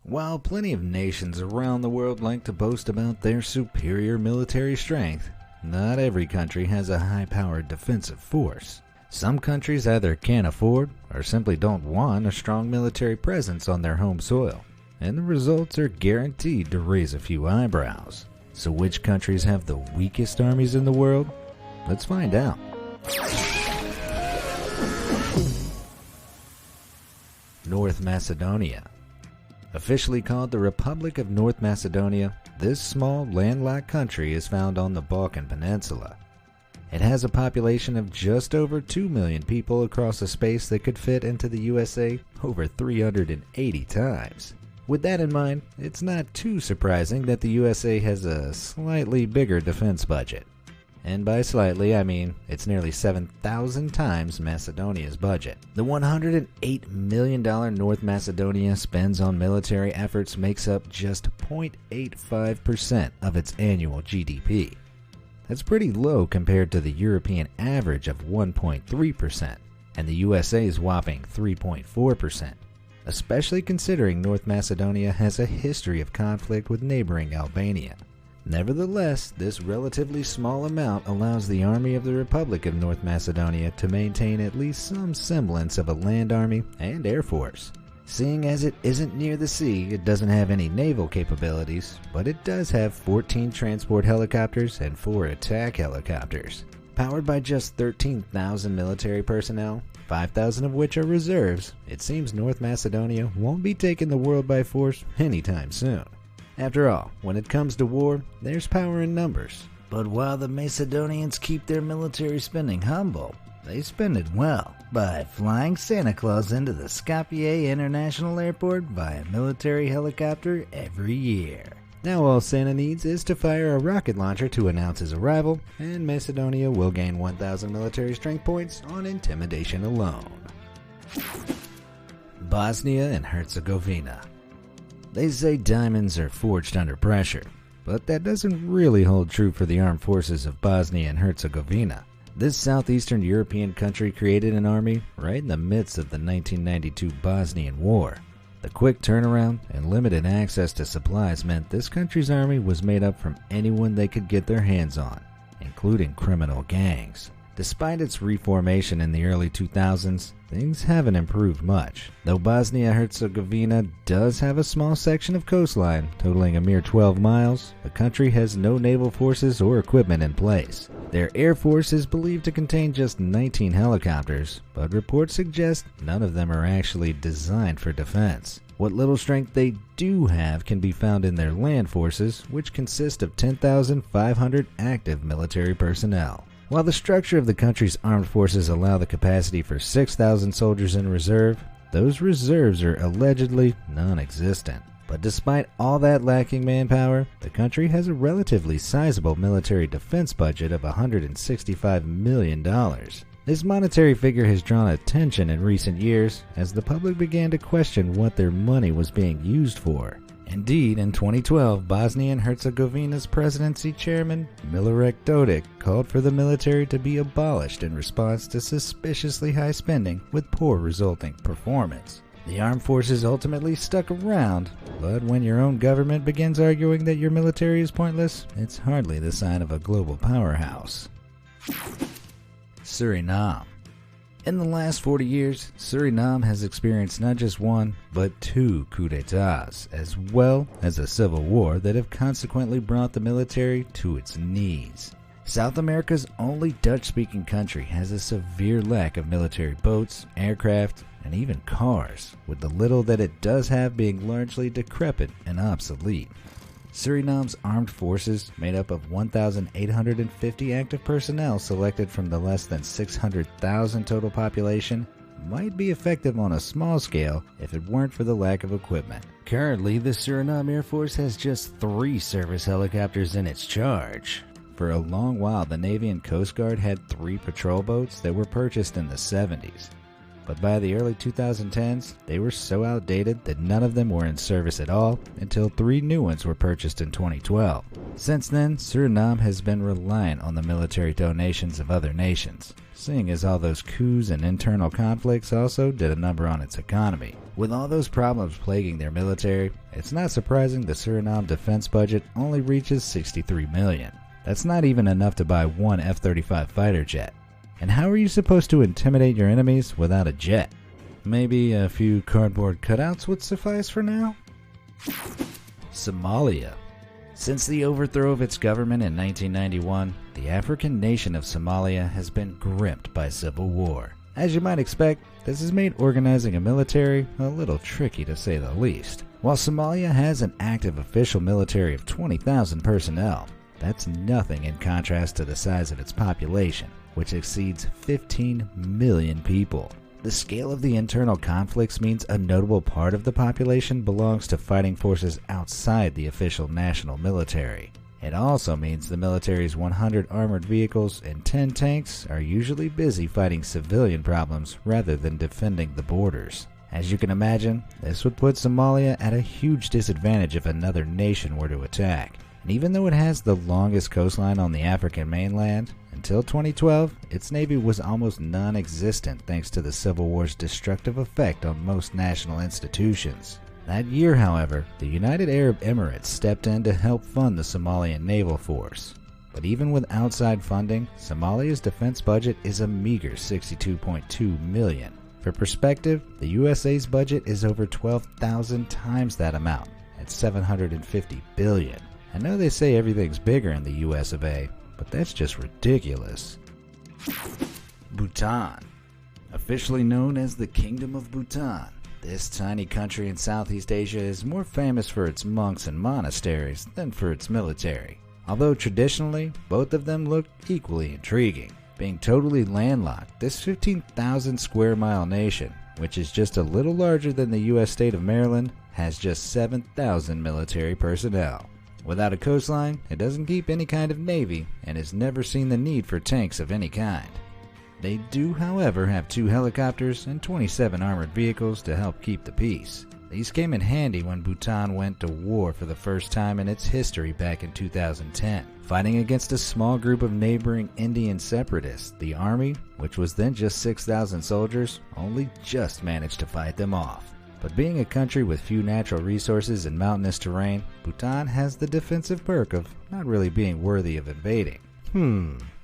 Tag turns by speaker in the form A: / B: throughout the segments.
A: While plenty of nations around the world like to boast about their superior military strength, not every country has a high-powered defensive force. Some countries either can't afford or simply don't want a strong military presence on their home soil, and the results are guaranteed to raise a few eyebrows. So which countries have the weakest armies in the world? Let's find out. North Macedonia. Officially called the Republic of North Macedonia, this small landlocked country is found on the Balkan Peninsula. It has a population of just over 2 million people across a space that could fit into the USA over 380 times. With that in mind, it's not too surprising that the USA has a slightly bigger defense budget. And by slightly, I mean it's nearly 7,000 times Macedonia's budget. The $108 million North Macedonia spends on military efforts makes up just 0.85% of its annual GDP. That's pretty low compared to the European average of 1.3% and the USA's whopping 3.4%, especially considering North Macedonia has a history of conflict with neighboring Albania. Nevertheless, this relatively small amount allows the Army of the Republic of North Macedonia to maintain at least some semblance of a land army and air force. Seeing as it isn't near the sea, it doesn't have any naval capabilities, but it does have 14 transport helicopters and 4 attack helicopters. Powered by just 13,000 military personnel, 5,000 of which are reserves, it seems North Macedonia won't be taking the world by force anytime soon. After all, when it comes to war, there's power in numbers. But while the Macedonians keep their military spending humble, they spend it well by flying Santa Claus into the Skopje International Airport via military helicopter every year. Now all Santa needs is to fire a rocket launcher to announce his arrival, and Macedonia will gain 1,000 military strength points on intimidation alone. Bosnia and Herzegovina. They say diamonds are forged under pressure, but that doesn't really hold true for the armed forces of Bosnia and Herzegovina. This southeastern European country created an army right in the midst of the 1992 Bosnian War. The quick turnaround and limited access to supplies meant this country's army was made up from anyone they could get their hands on, including criminal gangs. Despite its reformation in the early 2000s, things haven't improved much. Though Bosnia-Herzegovina does have a small section of coastline, totaling a mere 12 miles, the country has no naval forces or equipment in place. Their air force is believed to contain just 19 helicopters, but reports suggest none of them are actually designed for defense. What little strength they do have can be found in their land forces, which consist of 10,500 active military personnel. While the structure of the country's armed forces allow the capacity for 6,000 soldiers in reserve, those reserves are allegedly non-existent. But despite all that lacking manpower, the country has a relatively sizable military defense budget of $165 million. This monetary figure has drawn attention in recent years as the public began to question what their money was being used for. Indeed, in 2012, Bosnia and Herzegovina's presidency chairman, Milorad Dodik, called for the military to be abolished in response to suspiciously high spending with poor resulting performance. The armed forces ultimately stuck around, but when your own government begins arguing that your military is pointless, it's hardly the sign of a global powerhouse. Suriname. In the last 40 years, Suriname has experienced not just one, but 2 coups d'etats, as well as a civil war that have consequently brought the military to its knees. South America's only Dutch-speaking country has a severe lack of military boats, aircraft, and even cars, with the little that it does have being largely decrepit and obsolete. Suriname's armed forces, made up of 1,850 active personnel selected from the less than 600,000 total population, might be effective on a small scale if it weren't for the lack of equipment. Currently, the Suriname Air Force has just 3 service helicopters in its charge. For a long while, the Navy and Coast Guard had 3 patrol boats that were purchased in the 70s. But by the early 2010s, they were so outdated that none of them were in service at all until 3 new ones were purchased in 2012. Since then, Suriname has been reliant on the military donations of other nations, seeing as all those coups and internal conflicts also did a number on its economy. With all those problems plaguing their military, it's not surprising the Suriname defense budget only reaches $63 million. That's not even enough to buy one F-35 fighter jet. And how are you supposed to intimidate your enemies without a jet? Maybe a few cardboard cutouts would suffice for now? Somalia. Since the overthrow of its government in 1991, the African nation of Somalia has been gripped by civil war. As you might expect, this has made organizing a military a little tricky to say the least. While Somalia has an active official military of 20,000 personnel, that's nothing in contrast to the size of its population, which exceeds 15 million people. The scale of the internal conflicts means a notable part of the population belongs to fighting forces outside the official national military. It also means the military's 100 armored vehicles and 10 tanks are usually busy fighting civilian problems rather than defending the borders. As you can imagine, this would put Somalia at a huge disadvantage if another nation were to attack. And even though it has the longest coastline on the African mainland, until 2012, its navy was almost non-existent thanks to the Civil War's destructive effect on most national institutions. That year, however, the United Arab Emirates stepped in to help fund the Somalian naval force. But even with outside funding, Somalia's defense budget is a meager $62.2 million. For perspective, the USA's budget is over 12,000 times that amount, at $750 billion. I know they say everything's bigger in the US of A, but that's just ridiculous. Bhutan. Officially known as the Kingdom of Bhutan, this tiny country in Southeast Asia is more famous for its monks and monasteries than for its military. Although traditionally, both of them look equally intriguing. Being totally landlocked, this 15,000 square mile nation, which is just a little larger than the US state of Maryland, has just 7,000 military personnel. Without a coastline, it doesn't keep any kind of navy and has never seen the need for tanks of any kind. They do, however, have 2 helicopters and 27 armored vehicles to help keep the peace. These came in handy when Bhutan went to war for the first time in its history back in 2010, fighting against a small group of neighboring Indian separatists. The army, which was then just 6,000 soldiers, only just managed to fight them off. But being a country with few natural resources and mountainous terrain, Bhutan has the defensive perk of not really being worthy of invading.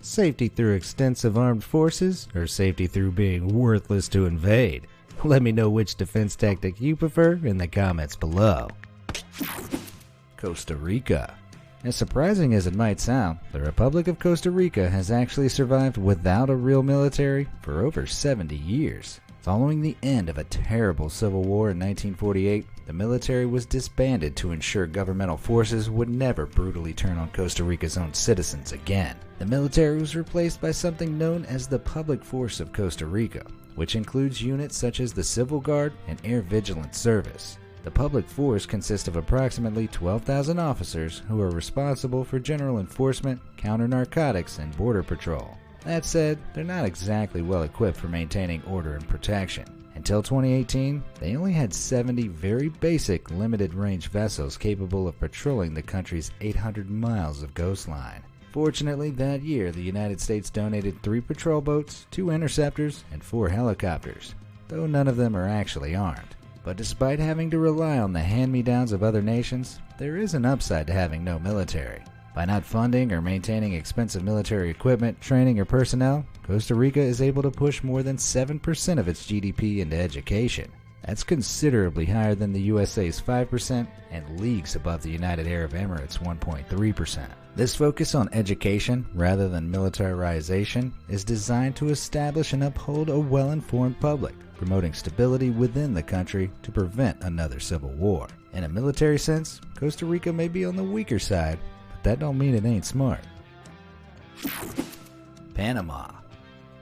A: Safety through extensive armed forces, or safety through being worthless to invade? Let me know which defense tactic you prefer in the comments below. Costa Rica. As surprising as it might sound, the Republic of Costa Rica has actually survived without a real military for over 70 years. Following the end of a terrible civil war in 1948, the military was disbanded to ensure governmental forces would never brutally turn on Costa Rica's own citizens again. The military was replaced by something known as the Public Force of Costa Rica, which includes units such as the Civil Guard and Air Vigilance Service. The Public Force consists of approximately 12,000 officers who are responsible for general enforcement, counter-narcotics, and border patrol. That said, they're not exactly well equipped for maintaining order and protection. Until 2018, they only had 70 very basic limited-range vessels capable of patrolling the country's 800 miles of coastline. Fortunately, that year the United States donated 3 patrol boats, 2 interceptors, and 4 helicopters, though none of them are actually armed. But despite having to rely on the hand-me-downs of other nations, there is an upside to having no military. By not funding or maintaining expensive military equipment, training, or personnel, Costa Rica is able to push more than 7% of its GDP into education. That's considerably higher than the USA's 5% and leagues above the United Arab Emirates' 1.3%. This focus on education rather than militarization is designed to establish and uphold a well-informed public, promoting stability within the country to prevent another civil war. In a military sense, Costa Rica may be on the weaker side, but that don't mean it ain't smart. Panama.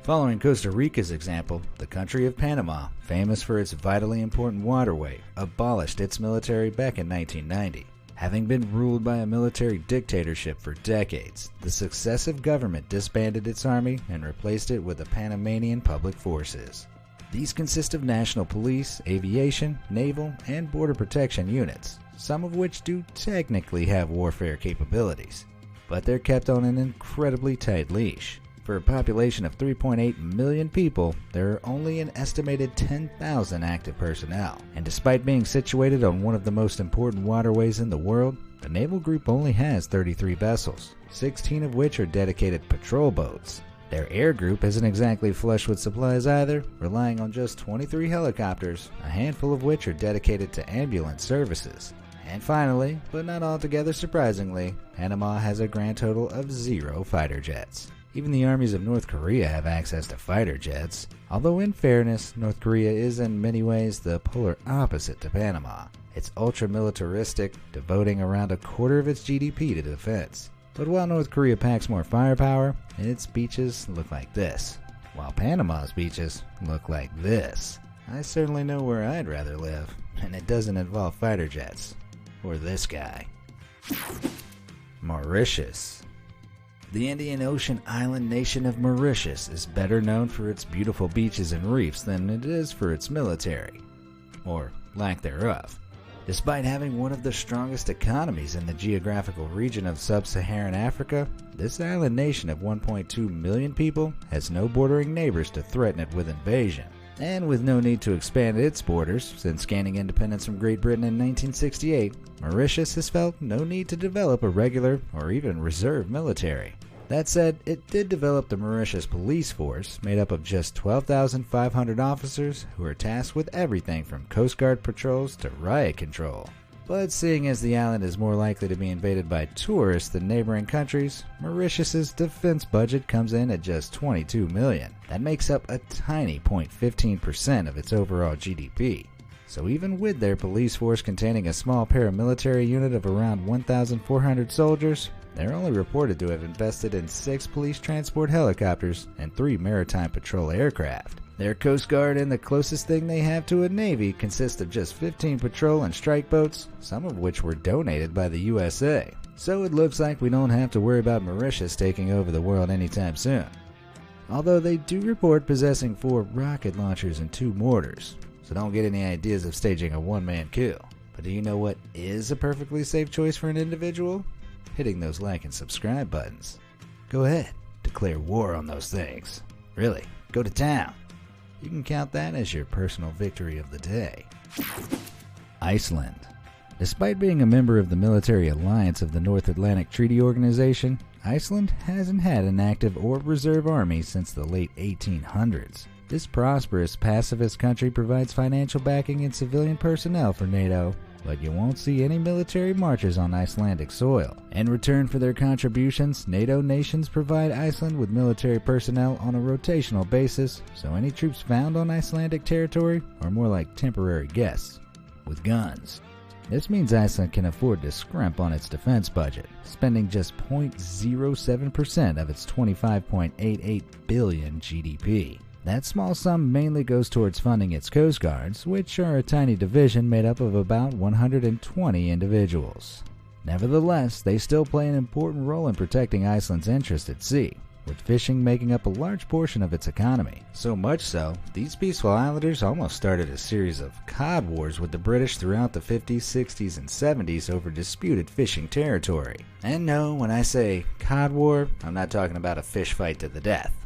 A: Following Costa Rica's example, the country of Panama, famous for its vitally important waterway, abolished its military back in 1990. Having been ruled by a military dictatorship for decades, the successive government disbanded its army and replaced it with the Panamanian Public Forces. These consist of national police, aviation, naval, and border protection units, some of which do technically have warfare capabilities, but they're kept on an incredibly tight leash. For a population of 3.8 million people, there are only an estimated 10,000 active personnel. And despite being situated on one of the most important waterways in the world, the naval group only has 33 vessels, 16 of which are dedicated patrol boats. Their air group isn't exactly flush with supplies either, relying on just 23 helicopters, a handful of which are dedicated to ambulance services. And finally, but not altogether surprisingly, Panama has a grand total of 0 fighter jets. Even the armies of North Korea have access to fighter jets, although in fairness, North Korea is in many ways the polar opposite to Panama. It's ultra-militaristic, devoting around a quarter of its GDP to defense. But while North Korea packs more firepower, its beaches look like this, while Panama's beaches look like this. I certainly know where I'd rather live, and it doesn't involve fighter jets. Or this guy. Mauritius. The Indian Ocean island nation of Mauritius is better known for its beautiful beaches and reefs than it is for its military, or lack thereof. Despite having one of the strongest economies in the geographical region of sub-Saharan Africa, this island nation of 1.2 million people has no bordering neighbors to threaten it with invasion. And with no need to expand its borders, since gaining independence from Great Britain in 1968, Mauritius has felt no need to develop a regular or even reserve military. That said, it did develop the Mauritius Police Force, made up of just 12,500 officers who are tasked with everything from Coast Guard patrols to riot control. But seeing as the island is more likely to be invaded by tourists than neighboring countries, Mauritius's defense budget comes in at just $22 million. That makes up a tiny 0.15% of its overall GDP. So even with their police force containing a small paramilitary unit of around 1,400 soldiers, they're only reported to have invested in 6 police transport helicopters and 3 maritime patrol aircraft. Their Coast Guard and the closest thing they have to a Navy consist of just 15 patrol and strike boats, some of which were donated by the USA. So it looks like we don't have to worry about Mauritius taking over the world anytime soon. Although they do report possessing 4 rocket launchers and 2 mortars, so don't get any ideas of staging a one-man coup. But do you know what is a perfectly safe choice for an individual? Hitting those like and subscribe buttons. Go ahead, declare war on those things. Really, go to town. You can count that as your personal victory of the day. Iceland. Despite being a member of the military alliance of the North Atlantic Treaty Organization, Iceland hasn't had an active or reserve army since the late 1800s. This prosperous pacifist country provides financial backing and civilian personnel for NATO, but you won't see any military marches on Icelandic soil. In return for their contributions, NATO nations provide Iceland with military personnel on a rotational basis, so any troops found on Icelandic territory are more like temporary guests, with guns. This means Iceland can afford to scrimp on its defense budget, spending just 0.07% of its 25.88 billion GDP. That small sum mainly goes towards funding its Coast Guards, which are a tiny division made up of about 120 individuals. Nevertheless, they still play an important role in protecting Iceland's interest at sea, with fishing making up a large portion of its economy. So much so, these peaceful islanders almost started a series of cod wars with the British throughout the 50s, 60s, and 70s over disputed fishing territory. And no, when I say cod war, I'm not talking about a fish fight to the death.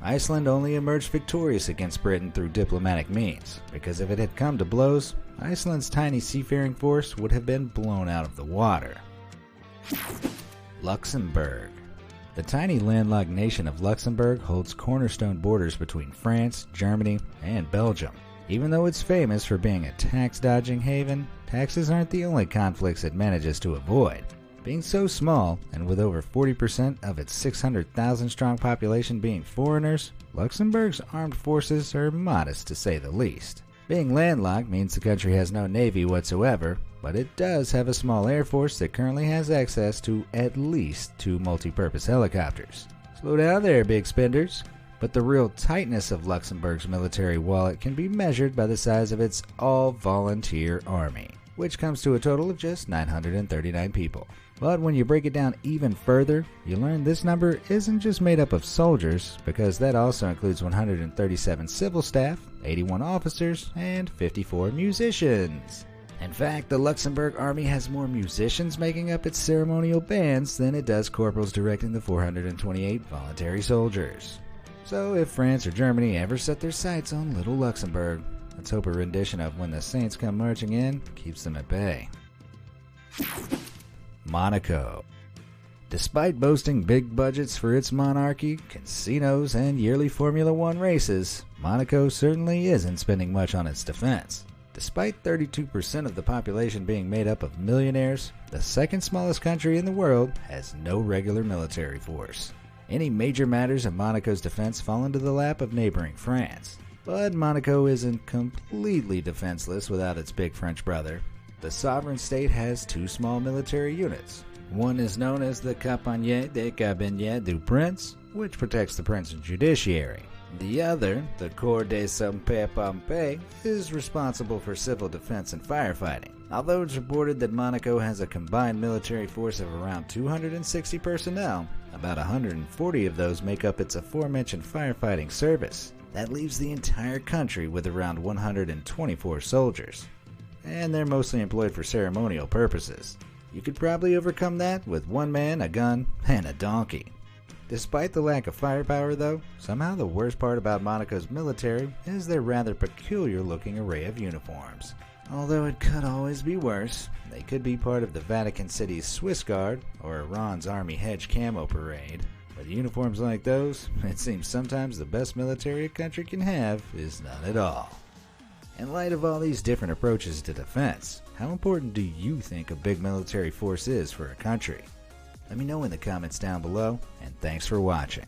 A: Iceland only emerged victorious against Britain through diplomatic means, because if it had come to blows, Iceland's tiny seafaring force would have been blown out of the water. Luxembourg. The tiny landlocked nation of Luxembourg holds cornerstone borders between France, Germany, and Belgium. Even though it's famous for being a tax-dodging haven, taxes aren't the only conflicts it manages to avoid. Being so small, and with over 40% of its 600,000-strong population being foreigners, Luxembourg's armed forces are modest to say the least. Being landlocked means the country has no navy whatsoever, but it does have a small air force that currently has access to at least 2 multi-purpose helicopters. Slow down there, big spenders. But the real tightness of Luxembourg's military wallet can be measured by the size of its all-volunteer army, which comes to a total of just 939 people. But when you break it down even further, you learn this number isn't just made up of soldiers, because that also includes 137 civil staff, 81 officers, and 54 musicians. In fact, the Luxembourg army has more musicians making up its ceremonial bands than it does corporals directing the 428 voluntary soldiers. So if France or Germany ever set their sights on little Luxembourg, let's hope a rendition of When the Saints Come Marching In keeps them at bay. Monaco. Despite boasting big budgets for its monarchy, casinos, and yearly Formula One races, Monaco certainly isn't spending much on its defense. Despite 32% of the population being made up of millionaires, the second smallest country in the world has no regular military force. Any major matters of Monaco's defense fall into the lap of neighboring France. But Monaco isn't completely defenseless without its big French brother. The sovereign state has two small military units. One is known as the Compagnie des Carabiniers du Prince, which protects the prince's judiciary. The other, the Corps des Sapeurs-Pompiers, is responsible for civil defense and firefighting. Although it's reported that Monaco has a combined military force of around 260 personnel, about 140 of those make up its aforementioned firefighting service. That leaves the entire country with around 124 soldiers. And they're mostly employed for ceremonial purposes. You could probably overcome that with one man, a gun, and a donkey. Despite the lack of firepower though, somehow the worst part about Monaco's military is their rather peculiar looking array of uniforms. Although it could always be worse, they could be part of the Vatican City's Swiss Guard or Iran's Army Hedge Camo Parade. With uniforms like those, it seems sometimes the best military a country can have is none at all. In light of all these different approaches to defense, how important do you think a big military force is for a country? Let me know in the comments down below, and thanks for watching.